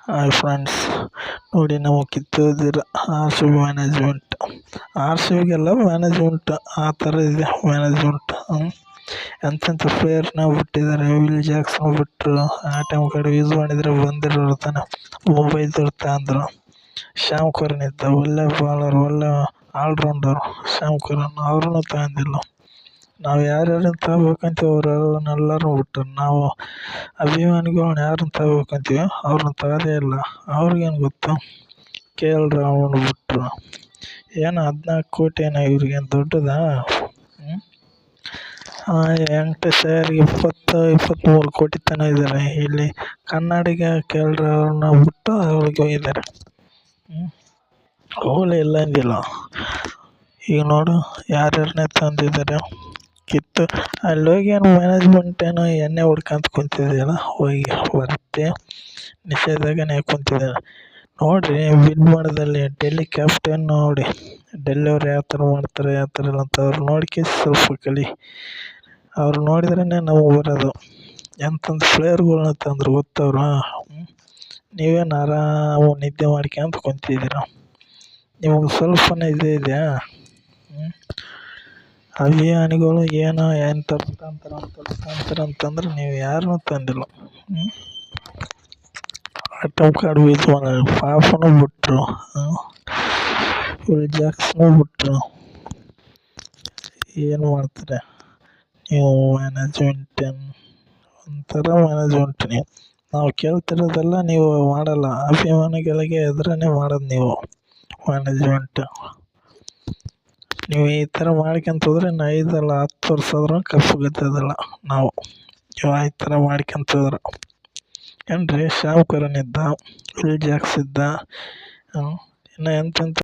Hi friends, ನೋಡಿ ನಾವು ಕಿತ್ತೋದಿರ R C B management. R C ಬಿಗೆಲ್ಲ ಮ್ಯಾನೇಜ್ಮೆಂಟ್ ಆ ಥರ ಇದೆ ಮ್ಯಾನೇಜ್ಮೆಂಟ್. ಎಂತೆಂಥ ಪ್ಲೇಯರ್ನ ಬಿಟ್ಟಿದ್ದಾರೆ. ವಿಲ್ ಜಾಕ್ಸನ್ ಬಿಟ್ಟರು. ಆ ಟೈಮ್ ಕಡೆ ಯೂಸ್ ಮಾಡಿದರೆ ಬಂದಿರೋರು ತಾನೆ. ಮುಂಬೈದವ್ರು ತಗೊಂಡ್ರು. ಶ್ಯಾಮ್ ಕರನ್ ಇದ್ದ, ಒಳ್ಳೆ ಬಾಲರ್, ಒಳ್ಳೆ ಆಲ್ರೌಂಡರ್ ಶ್ಯಾಮ್ ಕರನ್. ಅವ್ರನ್ನೂ ತಗೊಂಡಿಲ್ಲ. ನಾವು ಯಾರ್ಯಾರನ್ನ ತಗೋಬೇಕಂತೀವಿ ಅವ್ರನ್ನೆಲ್ಲರೂ ಬಿಟ್ಟರು. ನಾವು ಅಭಿಮಾನಿಗಳನ್ನ ಯಾರನ್ನ ತಗೋಬೇಕಂತೀವಿ ಅವ್ರನ್ನ ತಗೋದೇ ಇಲ್ಲ. ಅವ್ರಿಗೇನು ಗೊತ್ತು, KL ರಾಹುಲ್ ಬಿಟ್ಟರು. ಏನು 14 ಕೋಟಿ ಏನೋ ಇವ್ರಿಗೇನು ದೊಡ್ಡದಾ? ವೆಂಕಟೇಶ್ ಅಯ್ಯರ್ಗೆ 23 ಕೋಟಿ ತನಕ ಇದ್ದಾರೆ. ಇಲ್ಲಿ ಕನ್ನಡಿಗ KL ರಾಹುಲ್ನ ಬಿಟ್ಟು ಅವ್ರಿಗೆ ಹೋಗಿದ್ದಾರೆ. ಹೋಗಲೇ ಇಲ್ಲ ಅಂದಿಲ್ಲ. ಈಗ ನೋಡು ಯಾರ್ಯಾರನ್ನೇ ತಂದಿದ್ದಾರೆ. ಅಲ್ಲಿ ಹೋಗಿ ಏನು ಮ್ಯಾನೇಜ್ಮೆಂಟ್ ಏನೋ ಎಣ್ಣೆ ಹೊಡ್ಕೊಂತ ಕುಂತಿದೆಯಲ್ಲ, ಹೋಗಿ ಬರುತ್ತೆ ನಿಷೇಧಾಗನೇ ಕುಂತಿದ್ದಾರೆ. ನೋಡಿರಿ, ವಿನ್ ಮಾಡೋದಲ್ಲಿ ಡೆಲ್ಲಿ ಕ್ಯಾಪ್ಟನ್ ನೋಡಿ, ಡೆಲ್ಲಿಯವ್ರು ಯಾವ ಥರ ಮಾಡ್ತಾರೆ ಯಾವ ಥರ ಇಲ್ಲ ಅಂತ ಅವ್ರು ನೋಡ್ಕೆ ಸ್ವಲ್ಪ ಕಲಿ. ಅವ್ರು ನೋಡಿದ್ರೇ ನಾವು ಬರೋದು. ಎಂತೆಂಥ ಪ್ಲೇಯರ್ಗಳ್ನ ತಂದ್ರು ಗೊತ್ತವ್ರು. ನೀವೇನು ಆರಾಮ ನಿದ್ದೆ ಮಾಡ್ಕೊಂತ ಕುಂತಿದ್ದೀರ. ನಿಮಗೆ ಸ್ವಲ್ಪನೇ ಇದೇ ಇದೆಯಾ? ಅಭಿಮಾನಿಗಳು ಏನೋ ಅಂತಂದ್ರೆ ನೀವು ಯಾರನ್ನೂ ತಂದಿಲ್ಲ. ಆಟಮ್ ಕಾರ್ಡ್ ಯೂಸ್ ಮಾಡಿ ಪಾಪನೂ ಬಿಟ್ಟರು. ವಿಲ್ ಜಾಕ್ಸನ್ನೂ ಬಿಟ್ಟರು. ಏನು ಮಾಡ್ತಾರೆ ನೀವು ಮ್ಯಾನೇಜ್ಮೆಂಟ್? ಒಂಥರ ಮ್ಯಾನೇಜ್ಮೆಂಟ್ ನೀವು. ನಾವು ಕೇಳ್ತಿರೋದೆಲ್ಲ ನೀವು ಮಾಡಲ್ಲ. ಅಭಿಮಾನಿಗಳಿಗೆ ಎದುರೇ ಮಾಡೋದು ನೀವು ಮ್ಯಾನೇಜ್ಮೆಂಟ್. ನೀವು ಈ ಥರ ಮಾಡ್ಕೊಂತ ಹೋದ್ರೆ 5 ಅಲ್ಲ 10 ವರ್ಷ ಆದ್ರೂ ಕಪ್ಪು ಗೆದ್ದೋದಿಲ್ಲ ನಾವು ಈ ಥರ ಮಾಡ್ಕೊಂತ ಹೋದ್ರೆ. ಏನ್ರಿ, ಶ್ಯಾಮ್ ಕರನ್ ಇದ್ದ, ವಿಲ್ ಜಾಕ್ಸ್ ಇದ್ದ, ಇನ್ನು ಎಂತೆಂಥ